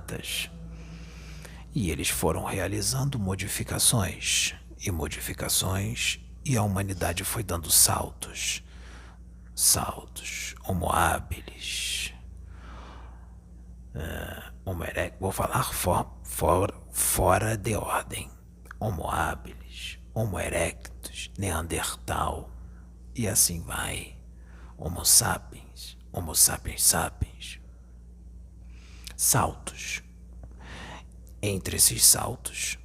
primatas. E eles foram realizando modificações, e a humanidade foi dando saltos. Homo habilis, Homo erectus, vou falar fora de ordem. Homo habilis, Homo erectus, Neandertal, e assim vai. Homo sapiens, Homo sapiens sapiens. Saltos. Entre esses saltos,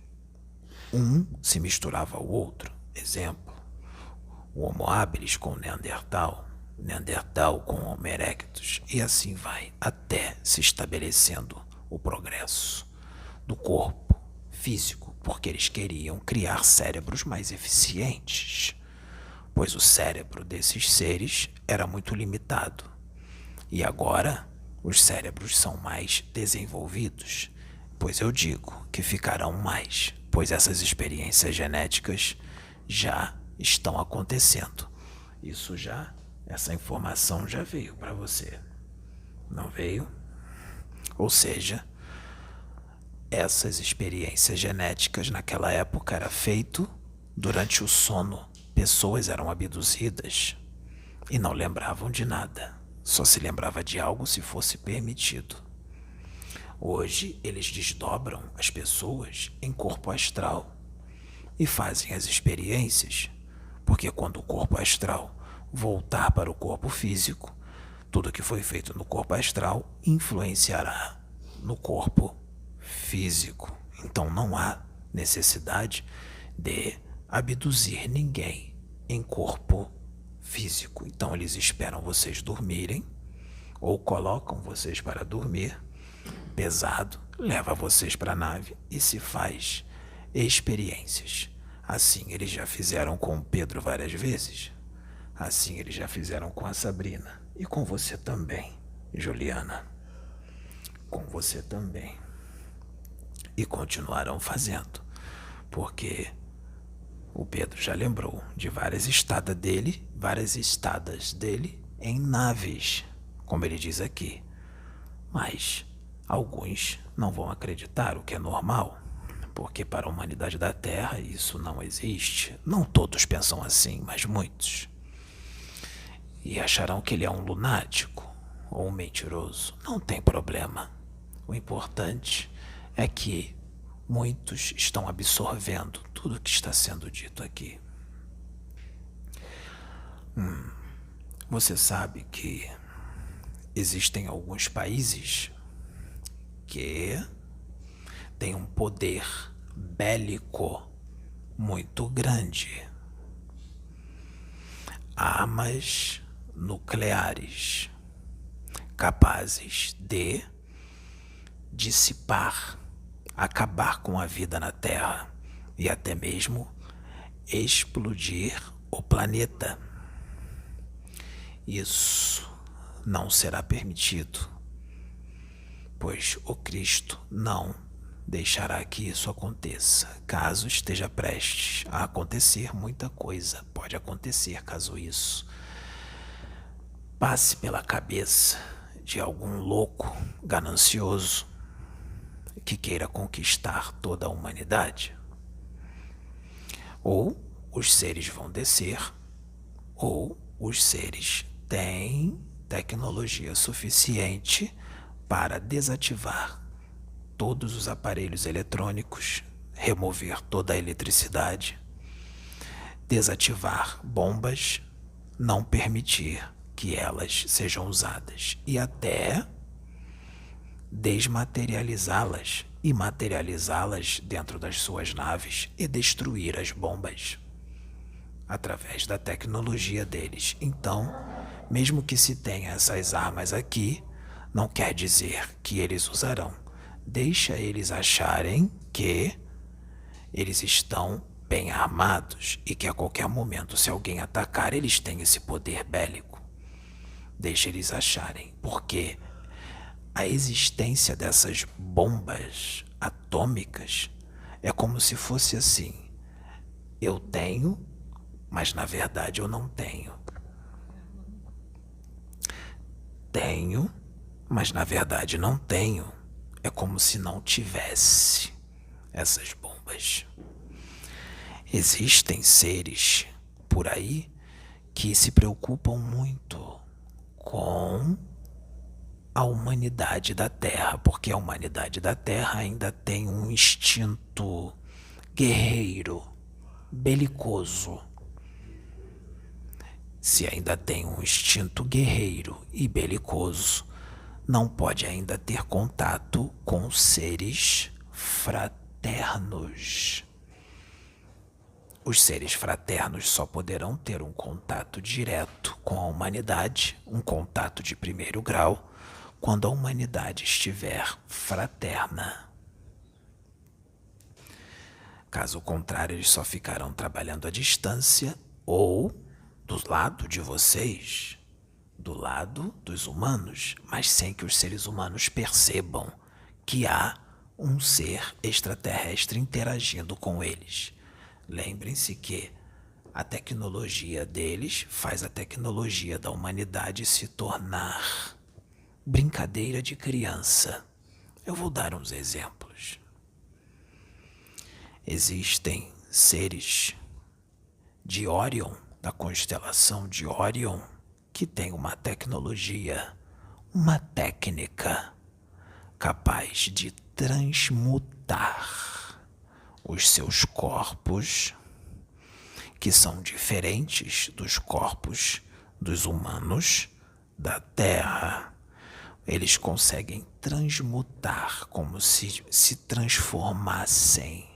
um se misturava ao outro. Exemplo, o Homo habilis com o Neandertal, Neandertal com o Homo erectus, e assim vai, até se estabelecendo o progresso do corpo físico, porque eles queriam criar cérebros mais eficientes, pois o cérebro desses seres era muito limitado. E agora, os cérebros são mais desenvolvidos, pois eu digo que ficarão mais, pois essas experiências genéticas já estão acontecendo. Essa informação já veio para você, não veio? Ou seja, essas experiências genéticas naquela época era feito durante o sono. Pessoas eram abduzidas e não lembravam de nada. Só se lembrava de algo se fosse permitido. Hoje, eles desdobram as pessoas em corpo astral e fazem as experiências, porque quando o corpo astral voltar para o corpo físico, tudo que foi feito no corpo astral influenciará no corpo físico. Então não há necessidade de abduzir ninguém em corpo físico. Então eles esperam vocês dormirem ou colocam vocês para dormir pesado, leva vocês para a nave e se faz experiências. Assim eles já fizeram com o Pedro várias vezes. Assim eles já fizeram com a Sabrina. E com você também, Juliana. Com você também. E continuarão fazendo. Porque o Pedro já lembrou de várias estadas dele em naves, como ele diz aqui. Mas alguns não vão acreditar, o que é normal, porque para a humanidade da Terra isso não existe. Não todos pensam assim, mas muitos. E acharão que ele é um lunático ou um mentiroso. Não tem problema. O importante é que muitos estão absorvendo tudo que está sendo dito aqui. Você sabe que existem alguns países que têm um poder bélico muito grande. Armas nucleares capazes de dissipar, acabar com a vida na Terra e até mesmo explodir o planeta. Isso não será permitido, pois o Cristo não deixará que isso aconteça. Caso esteja prestes a acontecer, muita coisa pode acontecer caso isso passe pela cabeça de algum louco ganancioso que queira conquistar toda a humanidade. Ou os seres vão descer, ou os seres têm tecnologia suficiente para desativar todos os aparelhos eletrônicos, remover toda a eletricidade, desativar bombas, não permitir que elas sejam usadas e até desmaterializá-las e materializá-las dentro das suas naves e destruir as bombas através da tecnologia deles. Então, mesmo que se tenha essas armas aqui, não quer dizer que eles usarão. Deixa eles acharem que eles estão bem armados e que a qualquer momento, se alguém atacar, eles têm esse poder bélico. Deixa eles acharem, porque a existência dessas bombas atômicas é como se fosse assim: eu tenho, mas na verdade eu não tenho. Tenho, mas na verdade não tenho. é como se não tivesse essas bombas. Existem seres por aí que se preocupam muito com a humanidade da Terra, porque a humanidade da Terra ainda tem um instinto guerreiro, belicoso. Se ainda tem um instinto guerreiro e belicoso, não pode ainda ter contato com seres fraternos. Os seres fraternos só poderão ter um contato direto com a humanidade, um contato de primeiro grau, quando a humanidade estiver fraterna. Caso contrário, eles só ficarão trabalhando à distância ou do lado de vocês, do lado dos humanos, mas sem que os seres humanos percebam que há um ser extraterrestre interagindo com eles. Lembrem-se que a tecnologia deles faz a tecnologia da humanidade se tornar brincadeira de criança. Eu vou dar uns exemplos. Existem seres de Órion, da constelação de Órion, que tem uma tecnologia, uma técnica capaz de transmutar os seus corpos, que são diferentes dos corpos dos humanos da Terra. Eles conseguem transmutar como se transformassem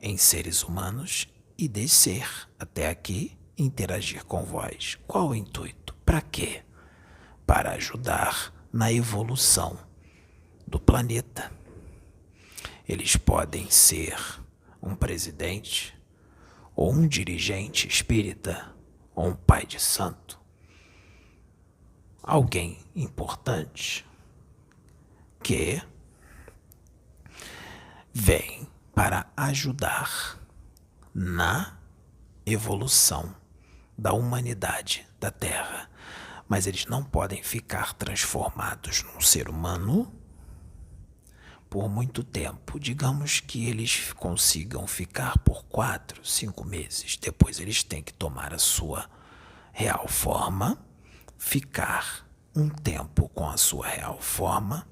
em seres humanos e descer até aqui e interagir com vós. Qual o intuito? Para quê? Para ajudar na evolução do planeta. Eles podem ser um presidente, ou um dirigente espírita, ou um pai de santo. Alguém importante que vem para ajudar na evolução da humanidade da Terra. Mas eles não podem ficar transformados num ser humano por muito tempo. Digamos que eles consigam ficar por 4, 5 meses. Depois eles têm que tomar a sua real forma, ficar um tempo com a sua real forma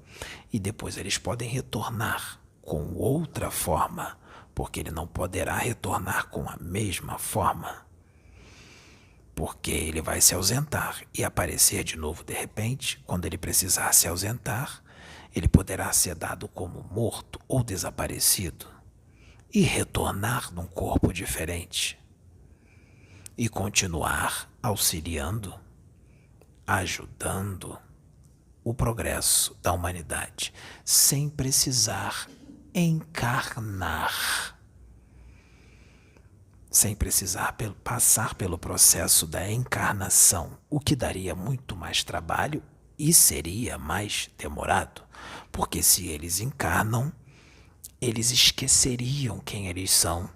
e depois eles podem retornar com outra forma, porque ele não poderá retornar com a mesma forma, porque ele vai se ausentar e aparecer de novo de repente. Quando ele precisar se ausentar, ele poderá ser dado como morto ou desaparecido e retornar num corpo diferente e continuar auxiliando, ajudando o progresso da humanidade sem precisar encarnar, sem precisar passar pelo processo da encarnação, o que daria muito mais trabalho e seria mais demorado, porque se eles encarnam, eles esqueceriam quem eles são.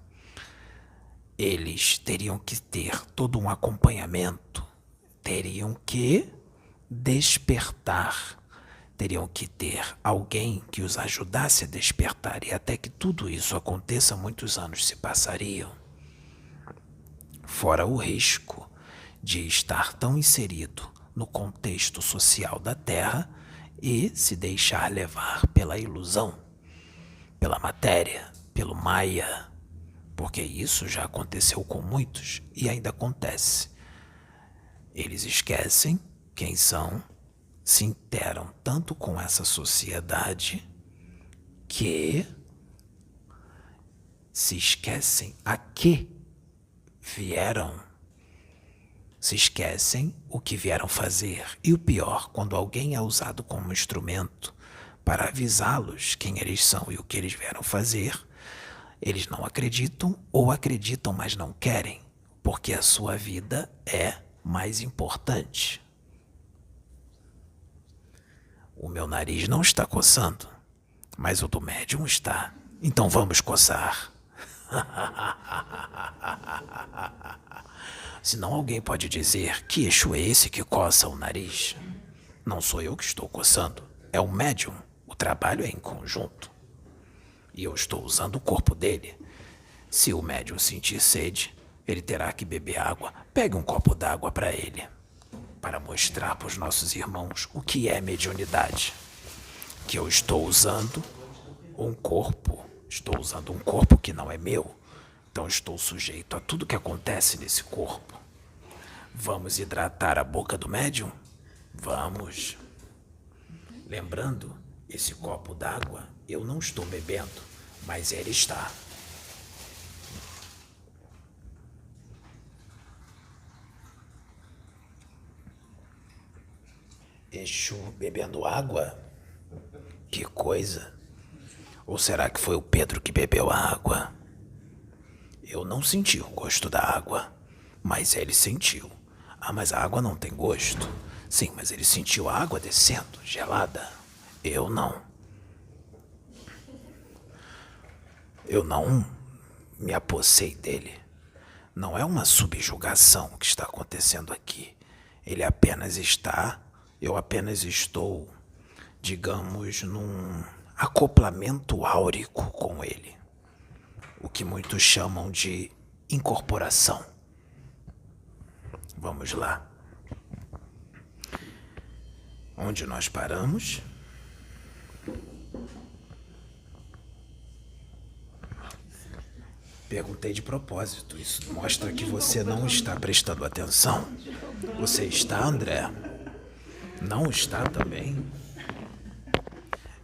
Eles teriam que ter todo um acompanhamento, teriam que despertar, teriam que ter alguém que os ajudasse a despertar, e até que tudo isso aconteça, muitos anos se passariam. Fora o risco de estar tão inserido no contexto social da Terra e se deixar levar pela ilusão, pela matéria, pelo Maia, porque isso já aconteceu com muitos e ainda acontece. Eles esquecem quem são, se interam tanto com essa sociedade que se esquecem a que vieram, se esquecem o que vieram fazer. E o pior, quando alguém é usado como instrumento para avisá-los quem eles são e o que eles vieram fazer, eles não acreditam ou acreditam, mas não querem, porque a sua vida é mais importante. O meu nariz não está coçando, mas o do médium está. Então vamos coçar. Senão alguém pode dizer: que eixo é esse que coça o nariz? Não sou eu que estou coçando, é o médium. O trabalho é em conjunto. E eu estou usando o corpo dele. Se o médium sentir sede, ele terá que beber água. Pegue um copo d'água para ele, para mostrar para os nossos irmãos o que é mediunidade. Que eu estou usando um corpo que não é meu. Então estou sujeito a tudo que acontece nesse corpo. Vamos hidratar a boca do médium? Vamos. Lembrando, esse copo d'água eu não estou bebendo, mas ele está. Exu bebendo água? Que coisa! Ou será que foi o Pedro que bebeu a água? Eu não senti o gosto da água, mas ele sentiu. Ah, mas a água não tem gosto. Sim, mas ele sentiu a água descendo, gelada. Eu não. Eu não me apossei dele. Não é uma subjugação que está acontecendo aqui. Eu apenas estou, digamos, num acoplamento áurico com ele. O que muitos chamam de incorporação. Vamos lá. Onde nós paramos? Perguntei de propósito. Isso mostra que você não está prestando atenção. Você está, André? Não está também?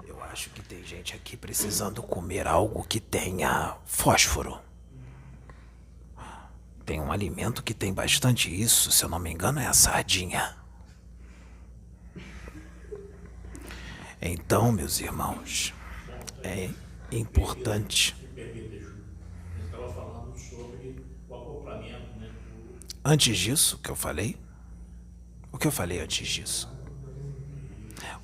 Eu acho que tem gente aqui precisando comer algo que tenha fósforo. Tem um alimento que tem bastante isso, se eu não me engano, é a sardinha. Então, meus irmãos, é importante. Antes disso, o que eu falei? O que eu falei antes disso?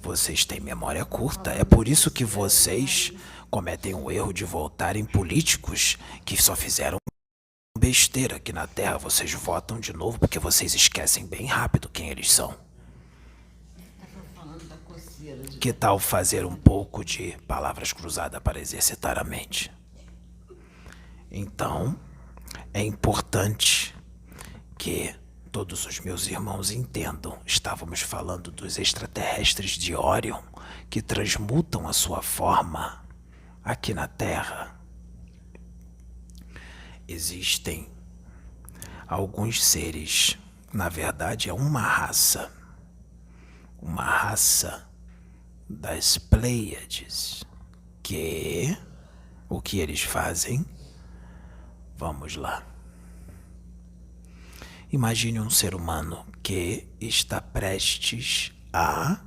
Vocês têm memória curta, é por isso que vocês cometem o erro de votarem políticos que só fizeram besteira aqui na Terra. Vocês votam de novo porque vocês esquecem bem rápido quem eles são. Que tal fazer um pouco de palavras cruzadas para exercitar a mente? Então, é importante que todos os meus irmãos entendam. Estávamos falando dos extraterrestres de Orion que transmutam a sua forma aqui na Terra. Existem alguns seres, na verdade é uma raça das Pleiades, que o que eles fazem? Vamos lá. Imagine um ser humano que está prestes a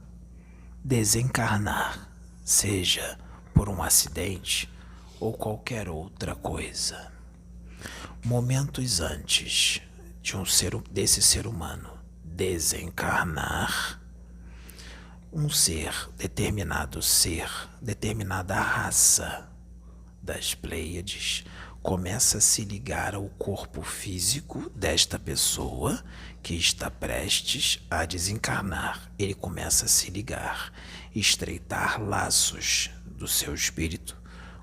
desencarnar, seja por um acidente ou qualquer outra coisa. Momentos antes desse ser humano desencarnar, determinada raça das Pleiades começa a se ligar ao corpo físico desta pessoa que está prestes a desencarnar. Ele começa a se ligar, estreitar laços do seu espírito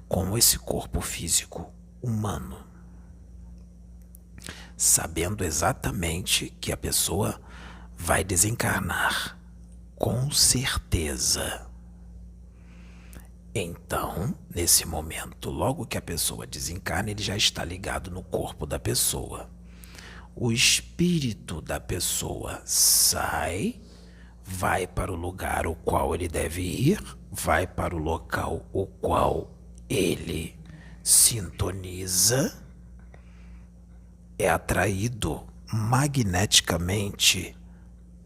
com esse corpo físico humano, sabendo exatamente que a pessoa vai desencarnar, com certeza. Então, nesse momento, logo que a pessoa desencarna, ele já está ligado no corpo da pessoa. O espírito da pessoa sai, vai para o lugar o qual ele deve ir, vai para o local o qual ele sintoniza, é atraído magneticamente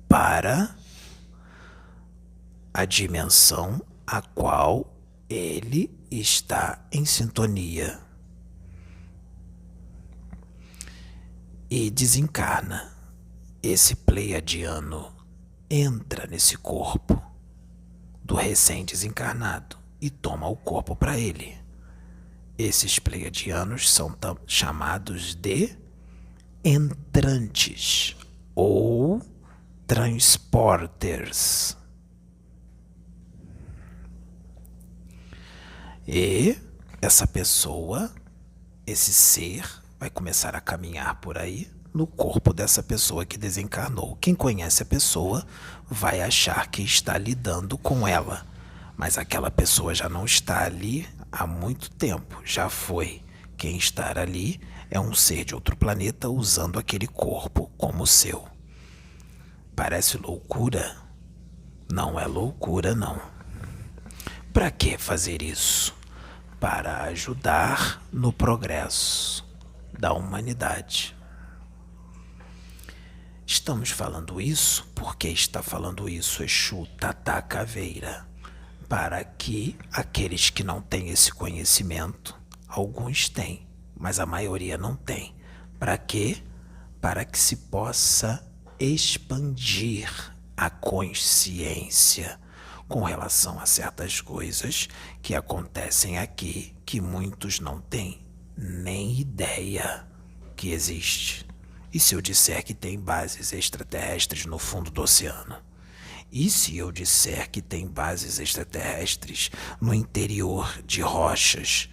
para a dimensão a qual ele está em sintonia e desencarna. Esse pleiadiano entra nesse corpo do recém-desencarnado e toma o corpo para ele. Esses pleiadianos são chamados de entrantes ou transporters. E essa pessoa, esse ser, vai começar a caminhar por aí no corpo dessa pessoa que desencarnou. Quem conhece a pessoa vai achar que está lidando com ela, mas aquela pessoa já não está ali há muito tempo, já foi. Quem está ali é um ser de outro planeta usando aquele corpo como seu. Parece loucura? Não é loucura, não. Para que fazer isso? Para ajudar no progresso da humanidade. Estamos falando isso porque está falando isso Exu Tata Caveira, para que aqueles que não têm esse conhecimento, alguns têm, mas a maioria não tem. Para quê? Para que se possa expandir a consciência com relação a certas coisas que acontecem aqui que muitos não têm nem ideia que existe. E se eu disser que tem bases extraterrestres no fundo do oceano? E se eu disser que tem bases extraterrestres no interior de rochas,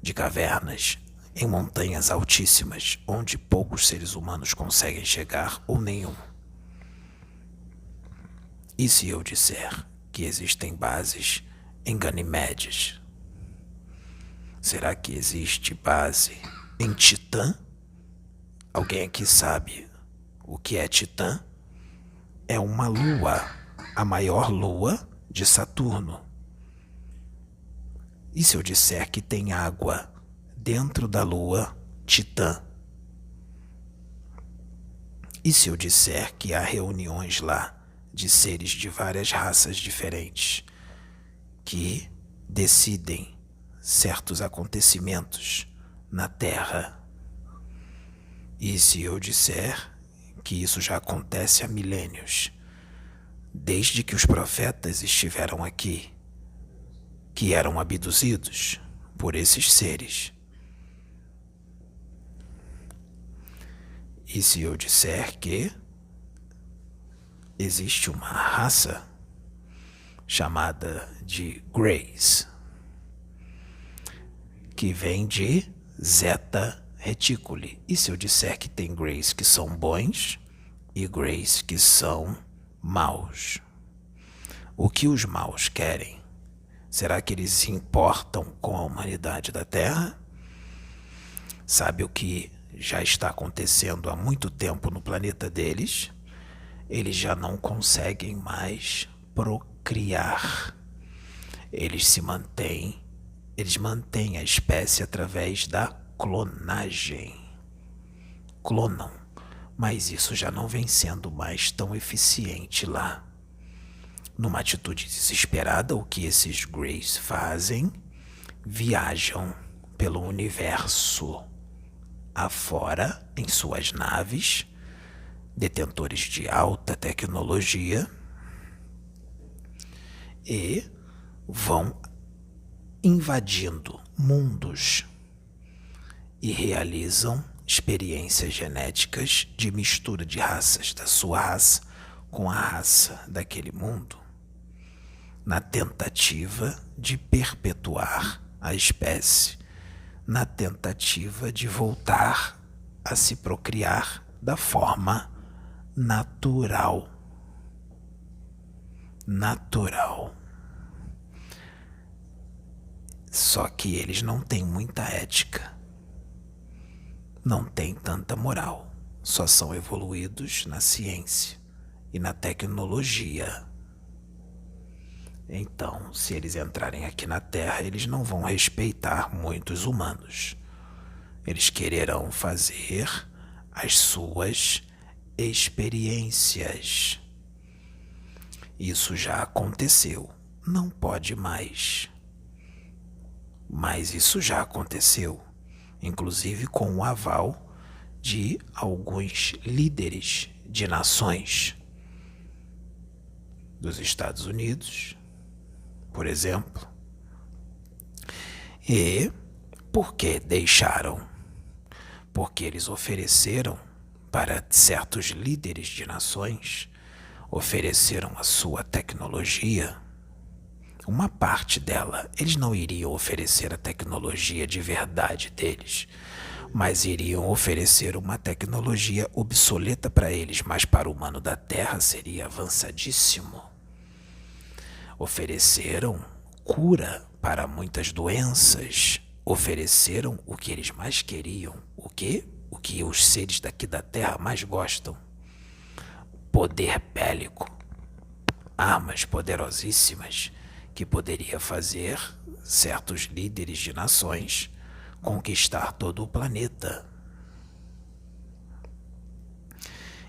de cavernas, em montanhas altíssimas, onde poucos seres humanos conseguem chegar ou nenhum? E se eu disser que existem bases em Ganimedes? Será que existe base em Titã? Alguém aqui sabe o que é Titã? É uma lua, a maior lua de Saturno. E se eu disser que tem água dentro da lua Titã? E se eu disser que há reuniões lá de seres de várias raças diferentes que decidem certos acontecimentos na Terra? E se eu disser que isso já acontece há milênios, desde que os profetas estiveram aqui, que eram abduzidos por esses seres? E se eu disser que existe uma raça chamada de Greys, que vem de Zeta Reticuli? E se eu disser que tem Greys que são bons e Greys que são maus? O que os maus querem? Será que eles se importam com a humanidade da Terra? Sabe o que já está acontecendo há muito tempo no planeta deles? Eles já não conseguem mais procriar. Eles mantêm a espécie através da clonagem. Clonam, mas isso já não vem sendo mais tão eficiente lá. Numa atitude desesperada, o que esses Greys fazem? Viajam pelo universo afora em suas naves, detentores de alta tecnologia, e vão invadindo mundos e realizam experiências genéticas de mistura de raças da sua raça com a raça daquele mundo, na tentativa de perpetuar a espécie, na tentativa de voltar a se procriar da forma natural. Natural. Só que eles não têm muita ética, não têm tanta moral, só são evoluídos na ciência e na tecnologia. Então, se eles entrarem aqui na Terra, eles não vão respeitar muitos humanos. Eles quererão fazer as suas experiências. Isso já aconteceu, não pode mais. Mas isso já aconteceu, inclusive com o aval de alguns líderes de nações dos Estados Unidos, por exemplo. E por que deixaram? Porque eles ofereceram para certos líderes de nações, ofereceram a sua tecnologia, uma parte dela. Eles não iriam oferecer a tecnologia de verdade deles, mas iriam oferecer uma tecnologia obsoleta para eles, mas para o humano da Terra seria avançadíssimo. Ofereceram cura para muitas doenças, ofereceram o que eles mais queriam. O quê? O que os seres daqui da Terra mais gostam. Poder bélico. Armas poderosíssimas que poderia fazer certos líderes de nações conquistar todo o planeta.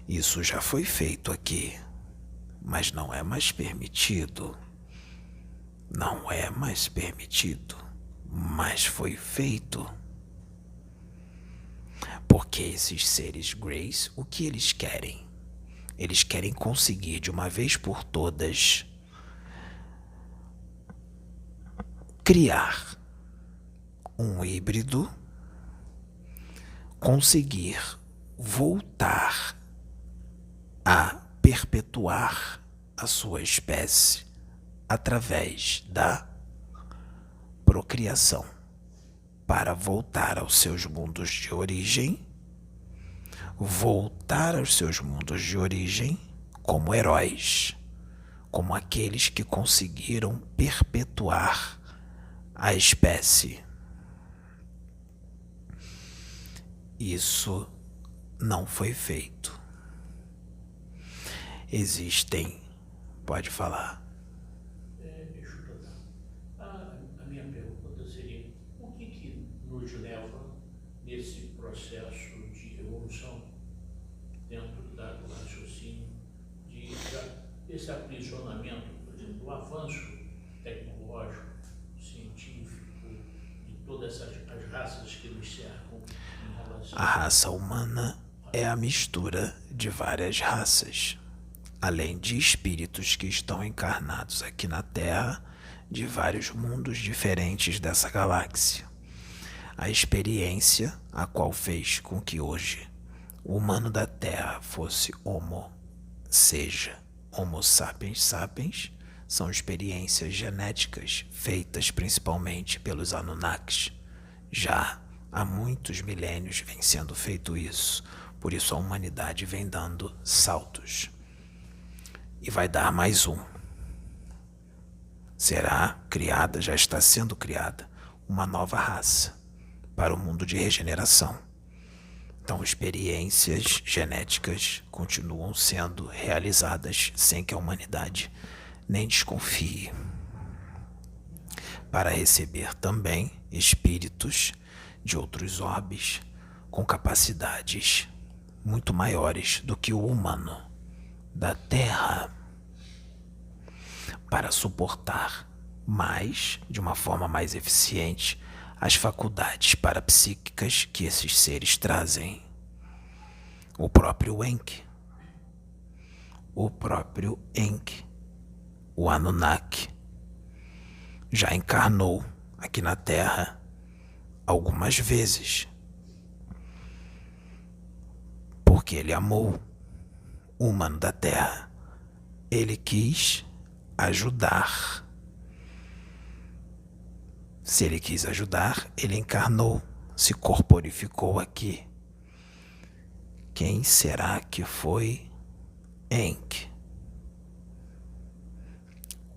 Isso já foi feito aqui, mas não é mais permitido. Não é mais permitido, mas foi feito. Porque esses seres Greys, o que eles querem? Eles querem conseguir de uma vez por todas criar um híbrido, conseguir voltar a perpetuar a sua espécie através da procriação, para voltar aos seus mundos de origem, como heróis, como aqueles que conseguiram perpetuar a espécie. Isso não foi feito. Existem... Pode falar. Deixa eu tocar. A minha pergunta seria, o que nos leva nesse processo de evolução dentro do raciocínio, desse aprisionamento, por exemplo, do avanço tecnológico, científico, de todas as raças que nos cercam em relação... A raça humana é a mistura de várias raças, além de espíritos que estão encarnados aqui na Terra, de vários mundos diferentes dessa galáxia. A experiência a qual fez com que hoje o humano da Terra fosse seja Homo sapiens sapiens, são experiências genéticas feitas principalmente pelos Anunnakis. Já há muitos milênios vem sendo feito isso, por isso a humanidade vem dando saltos. E vai dar mais um. Será criada, já está sendo criada, uma nova raça para o mundo de regeneração. Então, experiências genéticas continuam sendo realizadas sem que a humanidade nem desconfie, para receber também espíritos de outros orbes com capacidades muito maiores do que o humano da Terra, para suportar mais, de uma forma mais eficiente, as faculdades parapsíquicas que esses seres trazem. O próprio Enki, o Anunnaki, já encarnou aqui na Terra algumas vezes, porque ele amou o humano da Terra. Ele quis ajudar. Se ele quis ajudar, ele encarnou, se corporificou aqui. Quem será que foi Enki?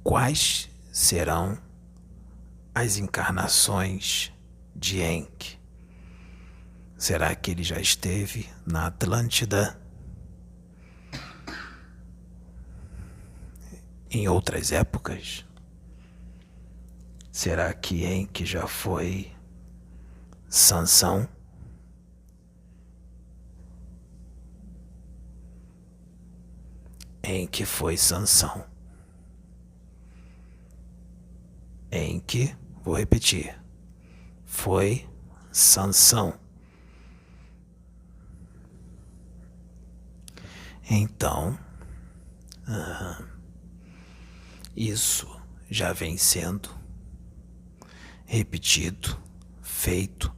Quais serão as encarnações de Enki? Será que ele já esteve na Atlântida? Em outras épocas? Será que Enki já foi Sansão? Enki foi Sansão. Enki, vou repetir, foi Sansão. Então, isso já vem sendo repetido, feito,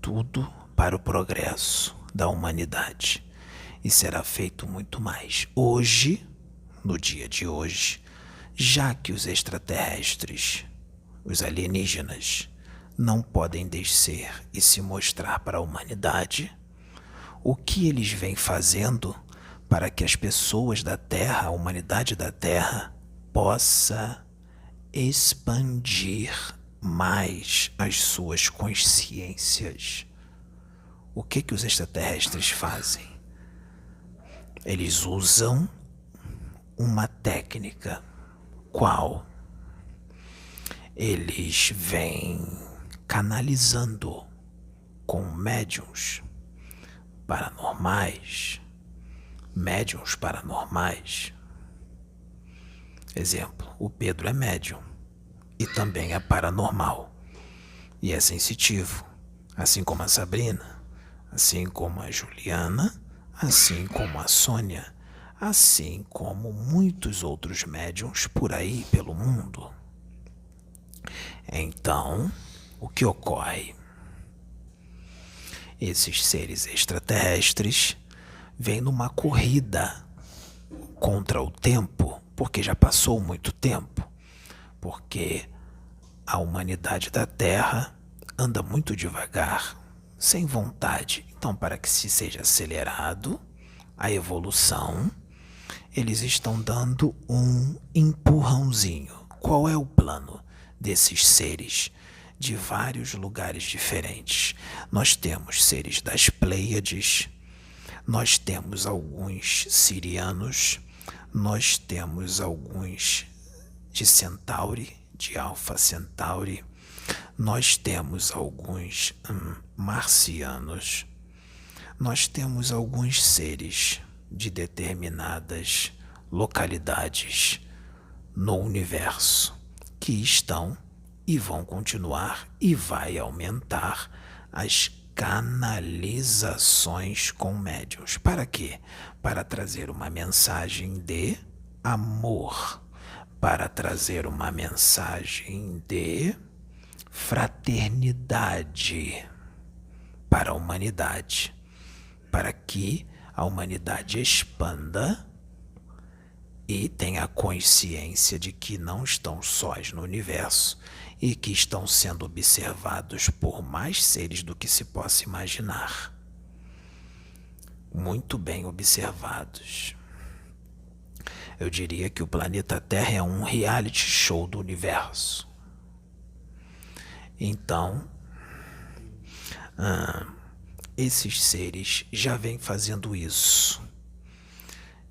tudo para o progresso da humanidade. E será feito muito mais. Hoje, no dia de hoje, Já que os extraterrestres, os alienígenas, não podem descer e se mostrar para a humanidade, o que eles vêm fazendo para que as pessoas da Terra, a humanidade da Terra, possa expandir mais as suas consciências? O que os extraterrestres fazem? Eles usam uma técnica, qual eles vêm canalizando com médiuns paranormais, Exemplo, o Pedro é médium e também é paranormal e é sensitivo, assim como a Sabrina, assim como a Juliana, assim como a Sônia, assim como muitos outros médiuns por aí pelo mundo. Então, o que ocorre? Esses seres extraterrestres vêm numa corrida contra o tempo, porque já passou muito tempo, porque a humanidade da Terra anda muito devagar, sem vontade. Então, para que se seja acelerado a evolução, eles estão dando um empurrãozinho. Qual é o plano desses seres de vários lugares diferentes? Nós temos seres das Pleiades, nós temos alguns sirianos, nós temos alguns de Centauri, de Alpha Centauri, nós temos alguns marcianos, nós temos alguns seres de determinadas localidades no universo que estão e vão continuar e vai aumentar as canalizações com médiuns. Para quê? Para trazer uma mensagem de amor, para trazer uma mensagem de fraternidade para a humanidade, para que a humanidade expanda e tenha consciência de que não estão sós no universo e que estão sendo observados por mais seres do que se possa imaginar. Muito bem observados. Eu diria que o planeta Terra é um reality show do universo. Então, esses seres já vêm fazendo isso.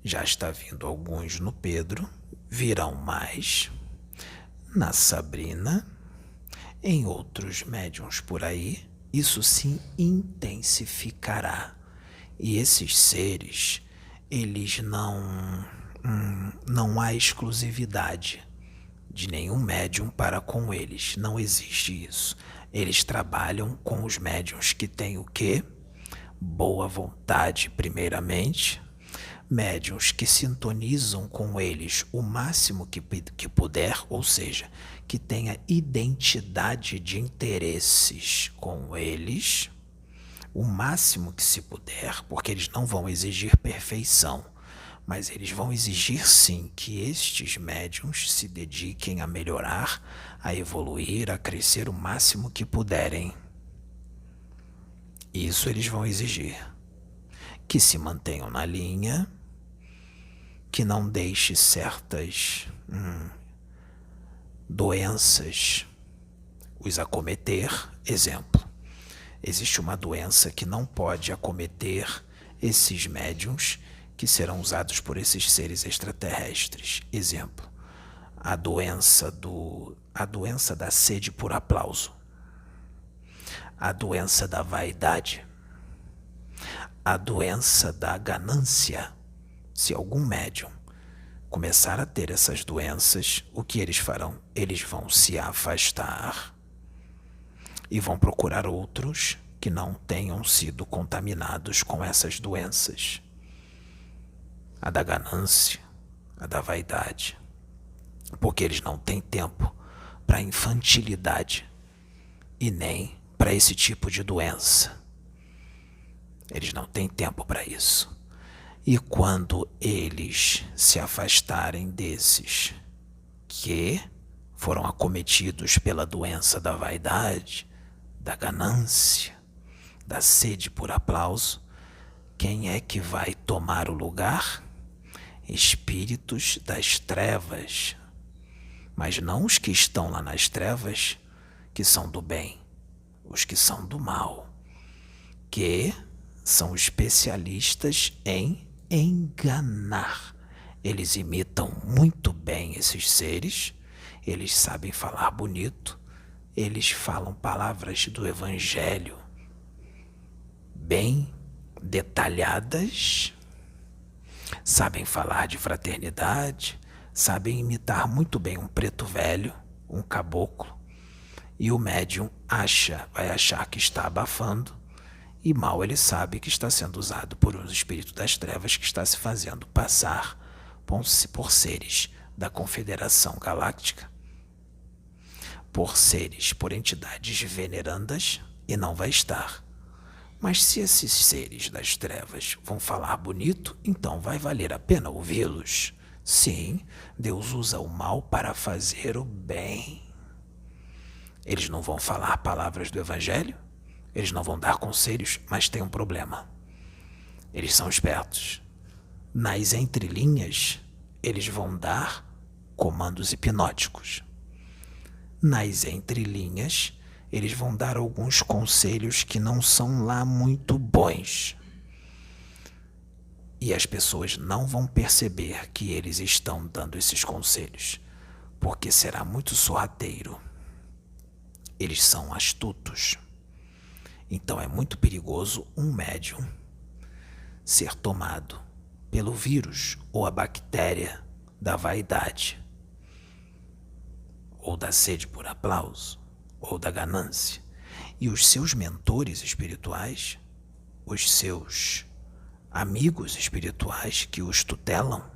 Já está vindo alguns no Pedro, virão mais na Sabrina, em outros médiuns por aí. Isso se intensificará. E esses seres, eles não há exclusividade de nenhum médium para com eles. Não existe isso. Eles trabalham com os médiuns que têm o quê? Boa vontade, primeiramente. Médiuns que sintonizam com eles o máximo que puder, ou seja, que tenha identidade de interesses com eles, o máximo que se puder, porque eles não vão exigir perfeição, mas eles vão exigir sim que estes médiuns se dediquem a melhorar, a evoluir, a crescer o máximo que puderem. Isso eles vão exigir. Que se mantenham na linha, que não deixe certas doenças os acometer. Exemplo, existe uma doença que não pode acometer esses médiuns que serão usados por esses seres extraterrestres. Exemplo, a doença da sede por aplauso, a doença da vaidade, a doença da ganância. Se algum médium começar a ter essas doenças, o que eles farão? Eles vão se afastar e vão procurar outros que não tenham sido contaminados com essas doenças. A da ganância, a da vaidade, porque eles não têm tempo para infantilidade e nem para esse tipo de doença. Eles não têm tempo para isso. E quando eles se afastarem desses que foram acometidos pela doença da vaidade, da ganância, da sede por aplauso, quem é que vai tomar o lugar? Espíritos das trevas, mas não os que estão lá nas trevas, que são do bem, os que são do mal, que são especialistas em enganar. Eles imitam muito bem esses seres, eles sabem falar bonito, eles falam palavras do Evangelho bem detalhadas, sabem falar de fraternidade, sabem imitar muito bem um preto velho, um caboclo, e o médium vai achar que está abafando, e mal ele sabe que está sendo usado por um espírito das trevas que está se fazendo passar por seres da Confederação Galáctica, por entidades venerandas, e não vai estar. Mas se esses seres das trevas vão falar bonito, então vai valer a pena ouvi-los. Sim, Deus usa o mal para fazer o bem. Eles não vão falar palavras do Evangelho, eles não vão dar conselhos, mas tem um problema. Eles são espertos. Nas entrelinhas, eles vão dar comandos hipnóticos. Nas entrelinhas, eles vão dar alguns conselhos que não são lá muito bons. E as pessoas não vão perceber que eles estão dando esses conselhos, porque será muito sorrateiro. Eles são astutos. Então é muito perigoso um médium ser tomado pelo vírus ou a bactéria da vaidade, ou da sede por aplauso, ou da ganância, e os seus mentores espirituais, os seus amigos espirituais que os tutelam,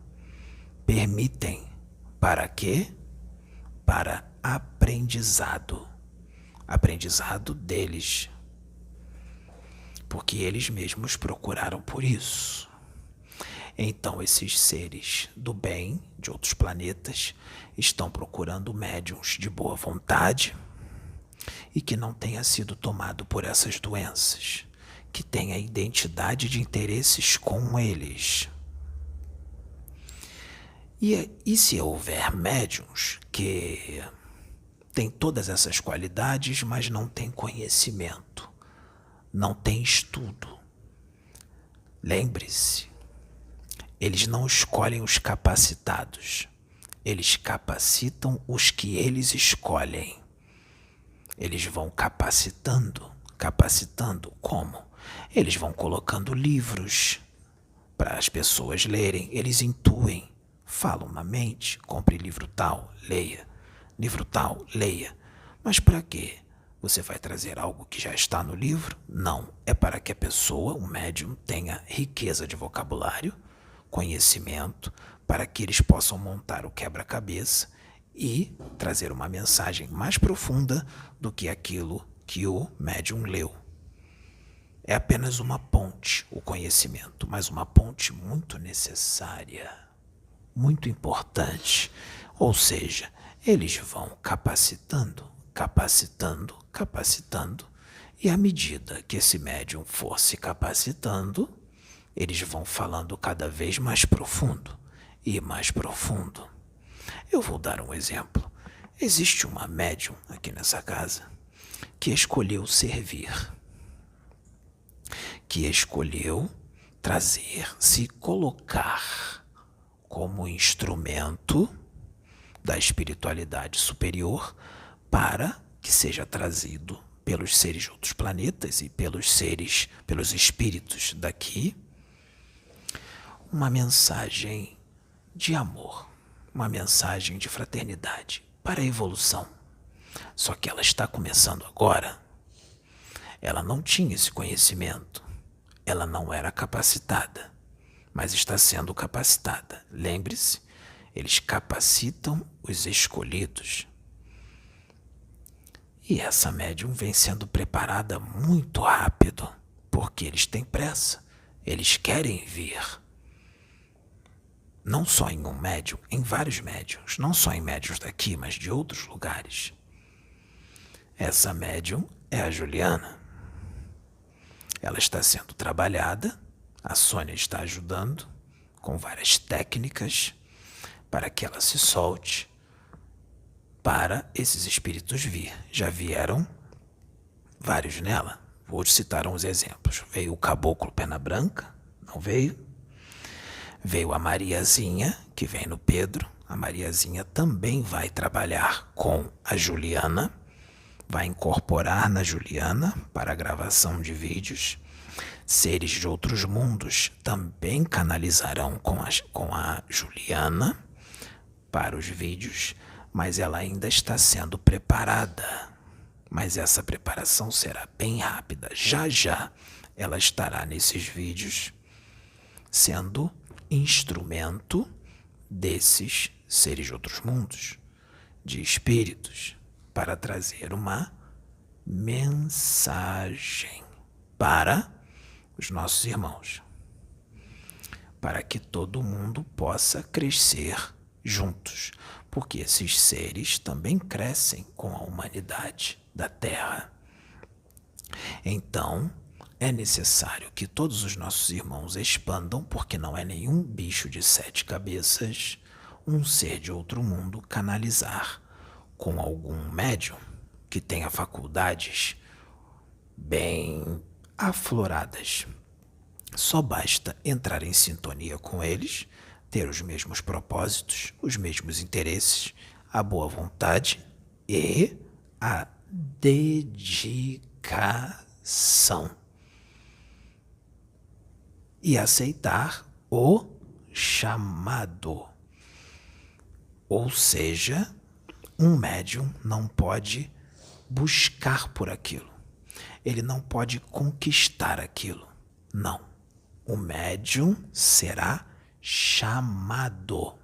permitem. Para quê? Para aprendizado. Aprendizado deles. Porque eles mesmos procuraram por isso. Então esses seres do bem, de outros planetas, estão procurando médiuns de boa vontade e que não tenha sido tomado por essas doenças, que tenha identidade de interesses com eles. E se houver médiuns que têm todas essas qualidades, mas não têm conhecimento, não têm estudo? Lembre-se, eles não escolhem os capacitados, eles capacitam os que eles escolhem. Eles vão capacitando como? Eles vão colocando livros para as pessoas lerem, eles intuem, falam na mente, compre livro tal, leia, livro tal, leia. Mas para quê? Você vai trazer algo que já está no livro? Não, é para que a pessoa, o médium, tenha riqueza de vocabulário, conhecimento, para que eles possam montar o quebra-cabeça e trazer uma mensagem mais profunda do que aquilo que o médium leu. É apenas uma ponte, o conhecimento, mas uma ponte muito necessária, muito importante. Ou seja, eles vão capacitando, e à medida que esse médium for se capacitando, eles vão falando cada vez mais profundo e mais profundo. Eu vou dar um exemplo. Existe uma médium aqui nessa casa que escolheu servir, que escolheu se colocar como instrumento da espiritualidade superior para que seja trazido pelos seres de outros planetas e pelos espíritos daqui, uma mensagem de amor, uma mensagem de fraternidade para a evolução. Só que ela está começando agora. Ela não tinha esse conhecimento. Ela não era capacitada, mas está sendo capacitada. Lembre-se, eles capacitam os escolhidos. E essa médium vem sendo preparada muito rápido, porque eles têm pressa. Eles querem vir. não só em um médium, em vários médiums, não só em médiums daqui, mas de outros lugares. Essa médium é a Juliana. Ela está sendo trabalhada, a Sônia está ajudando com várias técnicas para que ela se solte para esses espíritos vir. Já vieram vários nela. Vou citar uns exemplos. Veio o Caboclo Pena Branca, não veio? Veio a Mariazinha, que vem no Pedro. A Mariazinha também vai trabalhar com a Juliana, vai incorporar na Juliana para a gravação de vídeos. Seres de outros mundos também canalizarão com a Juliana para os vídeos, mas ela ainda está sendo preparada. Mas essa preparação será bem rápida. Já já ela estará nesses vídeos sendo instrumento desses seres de outros mundos, de espíritos, para trazer uma mensagem para os nossos irmãos, para que todo mundo possa crescer juntos, porque esses seres também crescem com a humanidade da Terra. Então, é necessário que todos os nossos irmãos expandam, porque não é nenhum bicho de 7 cabeças, um ser de outro mundo, canalizar com algum médium que tenha faculdades bem afloradas. Só basta entrar em sintonia com eles, ter os mesmos propósitos, os mesmos interesses, a boa vontade e a dedicação. E aceitar o chamado. Ou seja, um médium não pode buscar por aquilo. Ele não pode conquistar aquilo. Não. O médium será chamado.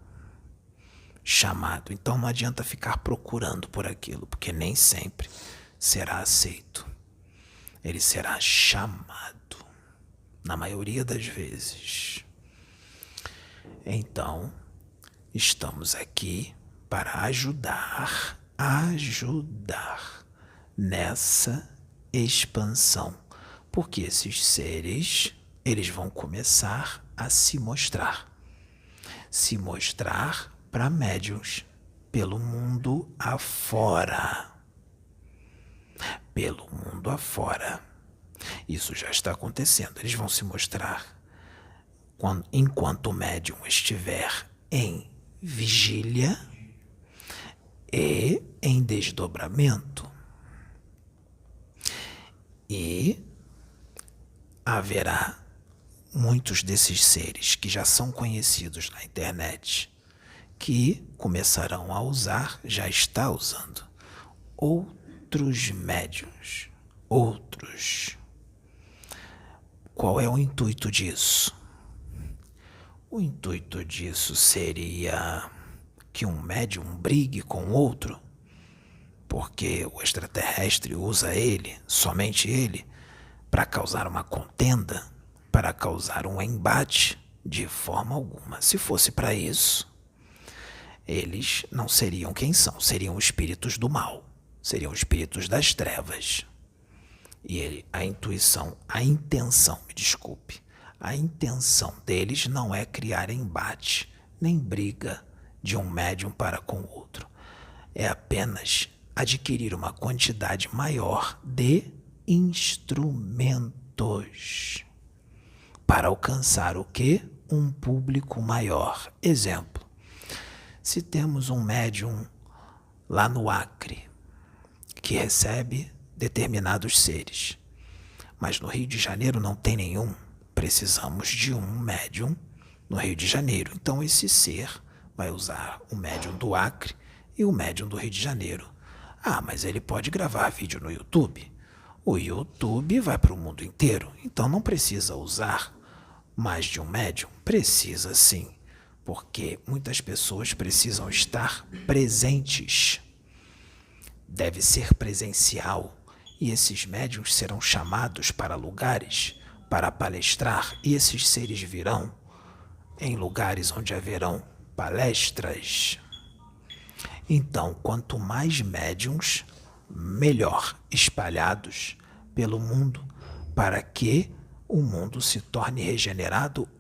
Chamado. Então não adianta ficar procurando por aquilo, porque nem sempre será aceito. Ele será chamado. Na maioria das vezes. Então, estamos aqui para ajudar nessa expansão. Porque esses seres, eles vão começar a se mostrar. Se mostrar para médiuns pelo mundo afora. Pelo mundo afora. Isso já está acontecendo. Eles vão se mostrar enquanto o médium estiver em vigília e em desdobramento. E haverá muitos desses seres que já são conhecidos na internet que começarão a usar, já está usando, outros médiuns, outros. Qual é o intuito disso? O intuito disso seria que um médium brigue com outro, porque o extraterrestre usa ele, somente ele, para causar uma contenda, para causar um embate, de forma alguma. Se fosse para isso, eles não seriam quem são, seriam espíritos do mal, seriam espíritos das trevas. E a intenção, a intenção deles não é criar embate, nem briga de um médium para com o outro. É apenas adquirir uma quantidade maior de instrumentos para alcançar o quê? Um público maior. Exemplo, se temos um médium lá no Acre que recebe determinados seres, mas no Rio de Janeiro não tem nenhum, precisamos de um médium no Rio de Janeiro. Então esse ser vai usar o médium do Acre e o médium do Rio de Janeiro. Ah, mas ele pode gravar vídeo no YouTube. O YouTube vai para o mundo inteiro, então não precisa usar mais de um médium? Precisa sim, porque muitas pessoas precisam estar presentes. Deve ser presencial, e esses médiuns serão chamados para lugares para palestrar, e esses seres virão em lugares onde haverão palestras. Então, quanto mais médiums, melhor, espalhados pelo mundo, para que o mundo se torne regenerado